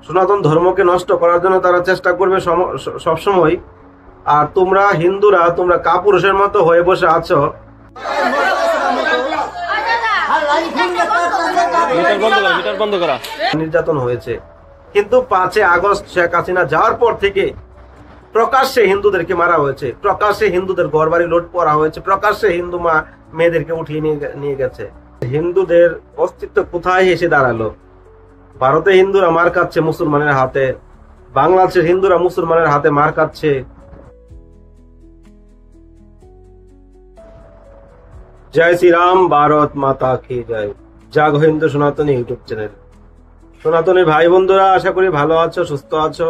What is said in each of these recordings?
সনাতন ধর্মকে নষ্ট করার জন্য তারা চেষ্টা করবে সবসময়। আর তোমরা হিন্দুরা তোমরা কাপুরুষের মতো হয়ে বসে আছো। নির্যাতন হয়েছে, কিন্তু 5 আগস্ট শেখ হাসিনা যাওয়ার পর থেকে প্রকাশ্যে হিন্দুদেরকে মারা হয়েছে, প্রকাশ্যে হিন্দুদের ঘরবাড়ি লুট করা হয়েছে, প্রকাশ্যে হিন্দু মেয়েদেরকে উঠিয়ে নিয়ে গেছে। হিন্দুদের অস্তিত্ব কোথায় এসে দাঁড়ালো? ভারতে হিন্দুরা মার খাচ্ছে মুসলমানের হাতে, বাংলাদেশের হিন্দুরা মুসলমানের হাতে মার খাচ্ছে। জয় শ্রীরাম, ভারত মাতা কি জয়। জাগো হিন্দু সনাতনী ইউটিউব চ্যানেল। সনাতনী ভাই বন্ধুরা, আশা করি ভালো আছো, সুস্থ আছো।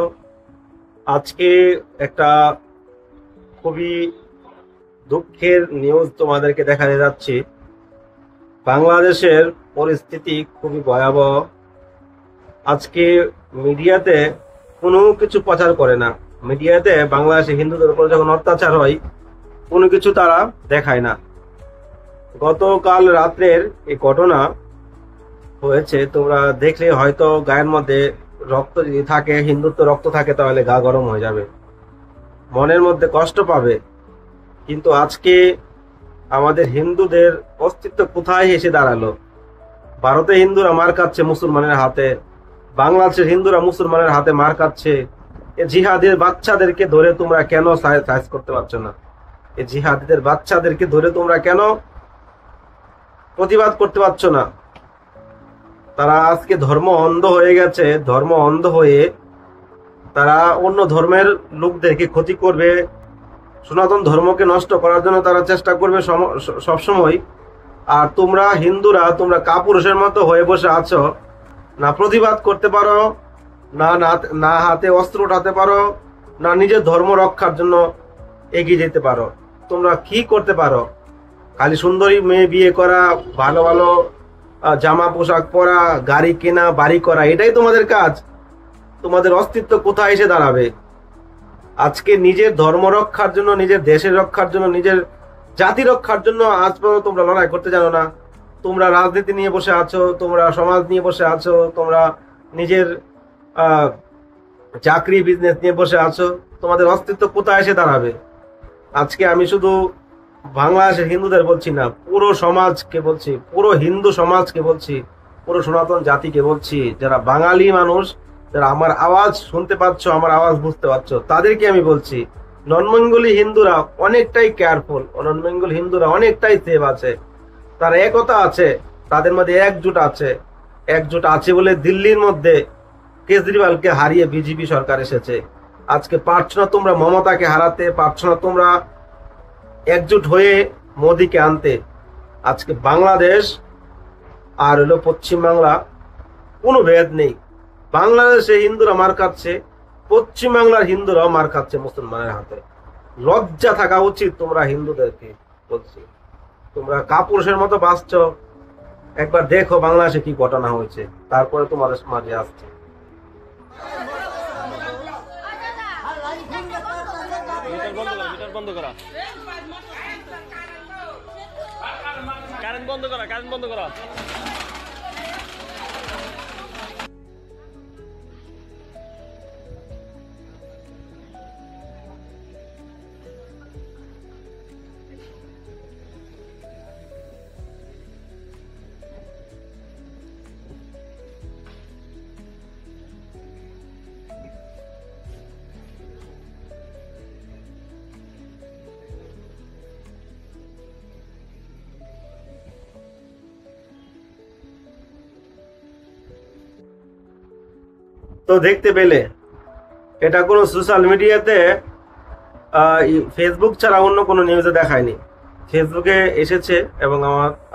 আজকে একটা খুবই দুঃখের নিউজ তোমাদেরকে দেখাতে যাচ্ছি। বাংলাদেশের পরিস্থিতি খুবই ভয়াবহ। আজকে মিডিয়াতে কোনো কিছু প্রচার করে না, মিডিয়াতে বাংলাদেশে হিন্দুদের উপর যখন অত্যাচার হয় কোনো কিছু তারা দেখায় না। গতকাল রাত্রের এই ঘটনা হয়েছে, তোমরা দেখলে হয়তো গায়ের মধ্যে রক্ত যদি থাকে, হিন্দুত্ব রক্ত থাকে, তাহলে গা গরম হয়ে যাবে, মনের মধ্যে কষ্ট পাবে। কিন্তু আজকে আমাদের হিন্দুদের অস্তিত্ব কোথায় এসে দাঁড়ালো? ভারতে হিন্দুরা মার খাচ্ছে মুসলমানের হাতে, বাংলাদেশের হিন্দুরা মুসলমানের হাতে মার খাচ্ছে। এই জিহাদের বাচ্চাদেরকে ধরে তোমরা কেন সাইজ করতে পারছো না? এই জিহাদিদের বাচ্চাদেরকে ধরে তোমরা কেন প্রতিবাদ করতে পারছো না? তারা আজকে ধর্ম অন্ধ হয়ে গেছে, ধর্ম অন্ধ হয়ে তারা অন্য ধর্মের লোকদেরকে ক্ষতি করবে, সনাতন ধর্মকে নষ্ট করার জন্য তারা চেষ্টা করবে সবসময়। আর তোমরা হিন্দুরা তোমরা কাপুরুষের মতো হয়ে বসে আছো, না প্রতিবাদ করতে পারো, না হাতে অস্ত্র উঠাতে পারো, না নিজের ধর্ম রক্ষার জন্য এগিয়ে যেতে পারো। তোমরা কি করতে পারো? খালি সুন্দরী মেয়ে বিয়ে করা, ভালো ভালো জামা পোশাক পরা, গাড়ি কেনা, বাড়ি করা, এটাই তোমাদের কাজ? তোমাদের অস্তিত্ব কোথায় এসে দাঁড়াবে? আজকে নিজের ধর্ম রক্ষার জন্য, নিজের দেশের রক্ষার জন্য, নিজের জাতি রক্ষার জন্য আজ পর্যন্ত তোমরা লড়াই করতে জানো না। তোমরা রাজনীতি নিয়ে বসে আছো, তোমরা সমাজ নিয়ে বসে আছো, তোমরা নিজের চাকরি বিজনেস নিয়ে বসে আছো। তোমাদের অস্তিত্ব কোথায় এসে দাঁড়াবে? আজকে আমি শুধু বাংলাদেশের হিন্দুদের বলছি না, পুরো সমাজকে বলছি, পুরো হিন্দু সমাজকে বলছি, পুরো সনাতন জাতিকে বলছি, যারা বাঙালি মানুষ, যারা আমার আওয়াজ শুনতে পাচ্ছ, আমার আওয়াজ বুঝতে পারছো, তাদেরকে আমি বলছি, নন বেঙ্গলি হিন্দুরা অনেকটাই কেয়ারফুল, নন বেঙ্গল হিন্দুরা অনেকটাই সেভ আছে, তারা একতা আছে, তাদের মধ্যে একজোট আছে বলে দিল্লির মধ্যে কেজরিওয়ালকে হারিয়ে বিজেপি সরকার এসেছে। আজকে পারছো না তোমরা মমতাকে হারাতে, পারছো না তোমরা একজোট হয়ে মোদিকে আনতে। আজকে বাংলাদেশ আর হলো পশ্চিমবাংলা কোনো ভেদ নেই। বাংলাদেশে হিন্দুরা মার খাচ্ছে, পশ্চিমবাংলার হিন্দুরাও মার খাচ্ছে মুসলমানের হাতে। লজ্জা থাকা উচিত তোমরা হিন্দুদেরকে বলছি। তোমরা কাপুরুষের মতো বাঁচছ। একবার দেখো বাংলাদেশে কি ঘটনা হয়েছে, তারপরে তোমাদের মাঝে আসছে। কারেন্ট বন্ধ করা। তো দেখতে পেলে এটা কোনো সোশ্যাল মিডিয়াতে, ফেসবুক ছাড়া অন্য কোনো নিউজে দেখায়নি। ফেসবুকে এসেছে এবং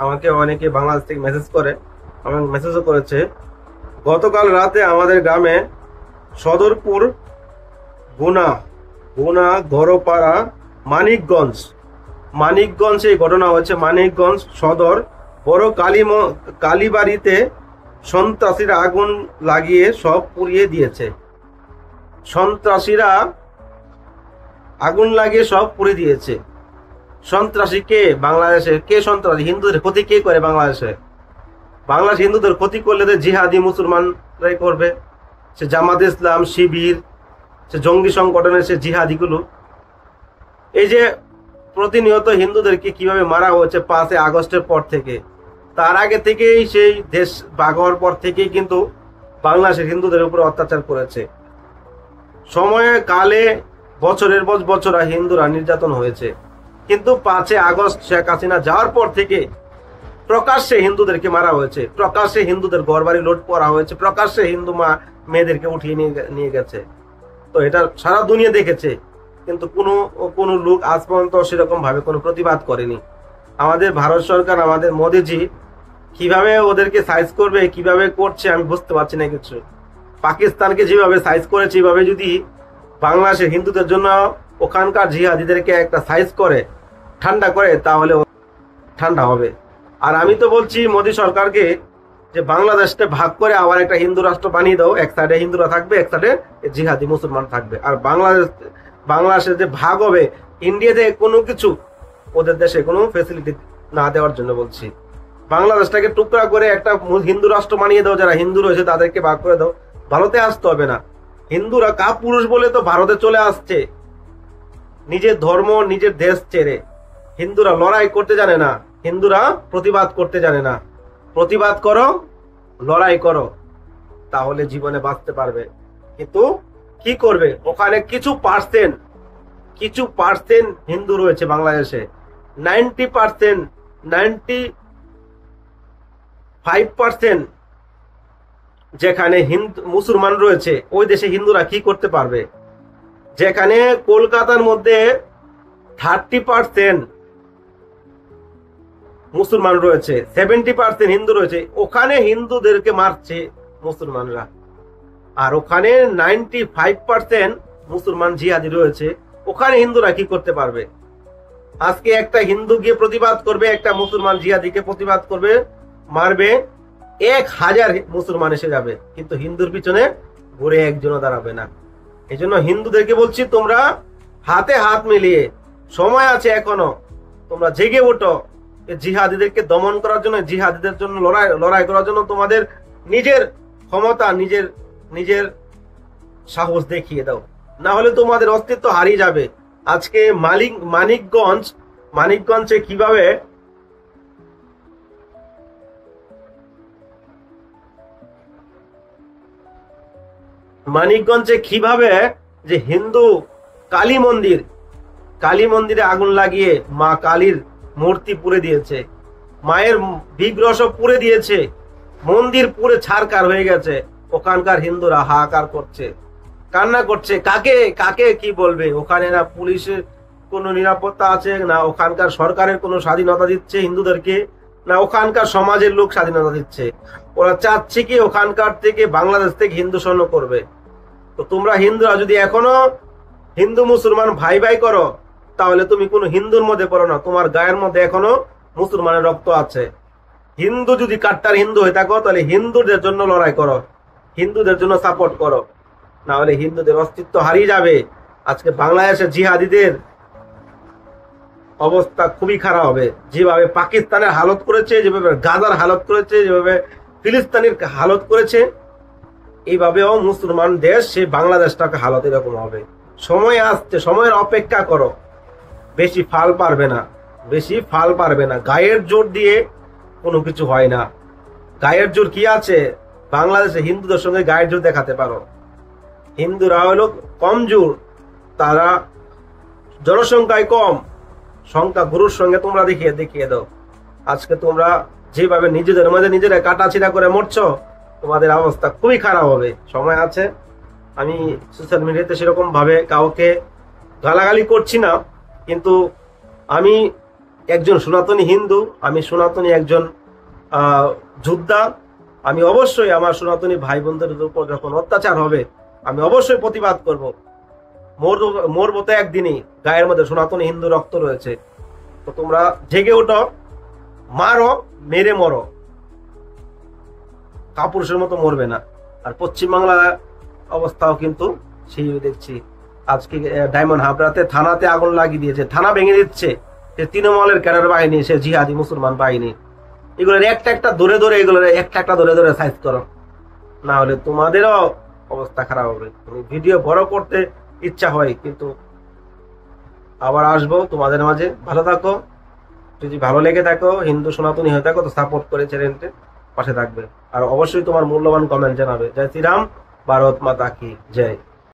আমাকে অনেকে বাংলাদেশ থেকে মেসেজ করে, আমাকে মেসেজও করেছে। গতকাল রাতে আমাদের গ্রামে সদরপুর, গুনা, গড়পাড়া, মানিকগঞ্জ এই ঘটনা হয়েছে। মানিকগঞ্জ সদর বড় কালীবাড়িতে সন্ত্রাসীরা আগুন লাগিয়ে সব পুড়িয়ে দিয়েছে। সন্ত্রাসী কে? বাংলাদেশে কে সন্ত্রাসী? হিন্দুদের ক্ষতি কে করে? বাংলাদেশ হিন্দুদের ক্ষতি করলে তো জিহাদি মুসলমানরাই করবে। সে জামাত ইসলাম, শিবির, সে জঙ্গি সংগঠনের সে জিহাদিগুলো, এই যে প্রতিনিয়ত হিন্দুদেরকে কিভাবে মারা হচ্ছে 5 আগস্টের পর থেকে, তার আগে থেকেই সেই দেশ ভাগ হওয়ার পর থেকেই কিন্তু বাংলাদেশের হিন্দুদের উপর অত্যাচার করেছে। সময়ে কালে বছরের পর বছর হিন্দুরা নির্যাতন হয়েছে, কিন্তু 5 আগস্ট শেখ হাসিনা যাওয়ার পর থেকে প্রকাশ্যে হিন্দুদেরকে মারা হয়েছে, প্রকাশ্যে হিন্দুদের ঘরবাড়ি লুট করা হয়েছে, প্রকাশ্যে হিন্দু মেয়েদেরকে উঠিয়ে নিয়ে গেছে। তো এটা সারা দুনিয়া দেখেছে, কিন্তু কোনো লোক আজ পর্যন্ত সেরকম ভাবে কোনো প্রতিবাদ করেনি। আমাদের ভারত সরকার, আমাদের মোদিজি কিভাবে ওদেরকে সাইজ করবে, কিভাবে করছে আমি বুঝতে পারছি না কিছু। পাকিস্তানকে যেভাবে সাইজ করেছে, এইভাবে যদি বাংলাদেশের হিন্দুদের জন্য ওখানকার জিহাদিদেরকে একটা সাইজ করে ঠান্ডা করে, তাহলে ঠান্ডা হবে। আর আমি তো বলছি মোদী সরকারকে যে বাংলাদেশকে ভাগ করে আবার একটা হিন্দু রাষ্ট্র বানিয়ে দাও, এক সাইডে হিন্দুরা থাকবে, এক সাইডে জিহাদি মুসলমান থাকবে। আর বাংলাদেশের যে ভাগ হবে, ইন্ডিয়াতে কোনো কিছু ওদের দেশে কোনো ফেসিলিটি না দেওয়ার জন্য বলছি। বাংলাদেশটাকে টুকরা করে একটা হিন্দু রাষ্ট্র বানিয়ে দাও, যারা হিন্দু রয়েছে তাদেরকে ভাগ করে দাও। ভারতে আসতে হবে না। হিন্দুরা কাপুরুষ বলে তো ভারতে চলে আসছে, নিজের ধর্ম নিজের দেশ ছেড়ে। হিন্দুরা লড়াই করতে জানে না, হিন্দুরা প্রতিবাদ করতে জানে না। প্রতিবাদ করো, লড়াই করো, তাহলে জীবনে বাঁচতে পারবে। কিন্তু কি করবে, ওখানে কিছু পার্সেন্ট হিন্দু রয়েছে বাংলাদেশে, 95% যেখানে মুসলমান রয়েছে, ওই দেশে হিন্দুরা কি করতে পারবে? যেখানে কলকাতার মধ্যে 30% মুসলমান রয়েছে, 70% হিন্দু রয়েছে, ওখানে হিন্দুদেরকে মারছে মুসলমানরা। আর ওখানে 95% মুসলমান জিহাদি রয়েছে, ওখানে হিন্দুরা কি করতে পারবে? আজকে একটা হিন্দু গিয়ে প্রতিবাদ করবে, একটা মুসলমান জিহাদিকে প্রতিবাদ করবে, মারবে, 1000 মুসলমান এসে যাবে, কিন্তু হিন্দুর পিছনে ঘুরে একজনও দাঁড়াবে না। এই জন্য হিন্দুদেরকে বলছি, তোমরা হাতে হাত মিলিয়ে, সময় আছে এখনো, তোমরা জেগে ওঠো। জিহাদিদেরকে দমন করার জন্য, জিহাদিদের জন্য লড়াই করার জন্য তোমাদের নিজের ক্ষমতা, নিজের সাহস দেখিয়ে দাও, না হলে তোমাদের অস্তিত্ব হারিয়ে যাবে। আজকে মানিকগঞ্জে কিভাবে যে হিন্দু কালী মন্দিরে আগুন লাগিয়ে মা কালীর মূর্তি পুড়ে দিয়েছে, মায়ের বিগ্রহ সব পুড়ে দিয়েছে, মন্দির পুড়ে ছারকার হয়ে গেছে। ওখানকার হিন্দুরা হাহাকার করছে, কান্না করছে। কাকে কি বলবে? ওখানে না পুলিশের কোনো নিরাপত্তা আছে, না ওখানকার সরকারের কোনো স্বাধীনতা দিচ্ছে হিন্দুদেরকে, না ওখানকার সমাজের লোক স্বাধীনতা দিচ্ছে। ওরা চাচ্ছে কি ওখানকার থেকে, বাংলাদেশ থেকে হিন্দু সৈন্য করবে। তো তোমরা হিন্দুরা যদি এখনো হিন্দু মুসলমান ভাই ভাই করো, তাহলে তুমি কোনো হিন্দুর মধ্যে পড়ো না, তোমার গায়ের মধ্যে এখনো মুসলমানের রক্ত আছে। হিন্দু যদি কাট্টার হিন্দু হয়ে থাকো, তাহলে হিন্দুদের জন্য লড়াই করো, হিন্দুদের জন্য সাপোর্ট করো, না হলে হিন্দুদের অস্তিত্ব হারিয়ে যাবে। আজকে বাংলাদেশের জিহাদিদের অবস্থা খুবই খারাপ হবে। যেভাবে পাকিস্তানের হালত করেছে, যেভাবে গাজার হালত করেছে, যেভাবে ফিলিস্তিনের হালত করেছে, এইভাবেও মুসলমান দেশ, সে বাংলাদেশটাকে হালত এরকম হবে। সময় আসছে, সময়ের অপেক্ষা করো। বেশি ফাল পারবে না। গায়ের জোর দিয়ে কোনো কিছু হয় না। গায়ের জোর কি আছে? বাংলাদেশে হিন্দুদের সঙ্গে গায়ের জোর দেখাতে পারো। হিন্দুরা হলো কমজোর, তারা জনসংখ্যায় কম, সংখ্যা গুরুর সঙ্গে তোমরা দেখিয়ে দাও। আজকে তোমরা যেভাবে নিজেদের মধ্যে নিজেরা কাটাছিড়া করে মরছো, তোমাদের অবস্থা খুবই খারাপ হবে। সময় আছে। আমি সোশ্যাল মিডিয়াতে সেরকম ভাবে কাউকে গালাগালি করছি না, কিন্তু আমি একজন সনাতনী হিন্দু, আমি সনাতনী একজন যোদ্ধা। আমি অবশ্যই আমার সনাতনী ভাই বোনদের উপর যখন অত্যাচার হবে, আমি অবশ্যই প্রতিবাদ করব। মরবো তো একদিনই, গায়ের মধ্যে সনাতনী হিন্দু রক্ত রয়েছে। তো তোমরা জেগে ওঠো, মারো, মেরে মরো, কাপুরুষের মতো মরবে না। আর পশ্চিমবাংলার অবস্থাও কিন্তু সেই দেখছি। আজকে ডায়মন্ড হাবড়াতে থানাতে আগুন লাগিয়ে দিয়েছে, থানা ভেঙে দিচ্ছে। সে তৃণমূলের ক্যাডার বাহিনী, সে জিহাদি মুসলমান বাহিনী। এগুলোর একটা একটা ধরে সাইজ করো, না হলে তোমাদেরও অবস্থা খারাপ হবে। ভিডিও বড় করতে ইচ্ছা হয়, কিন্তু আবার আসবো তোমাদের মাঝে। ভালো থাকো। যদি ভালো লেগে থাকো, হিন্দু সনাতনী হয়ে থাকো, তো সাপোর্ট করে চ্যানেলটি পাশে থাকবে। আর অবশ্যই তোমার মূল্যবান কমেন্ট জানাবে। জয় শ্রীরাম, ভারত মাতা কি জয়।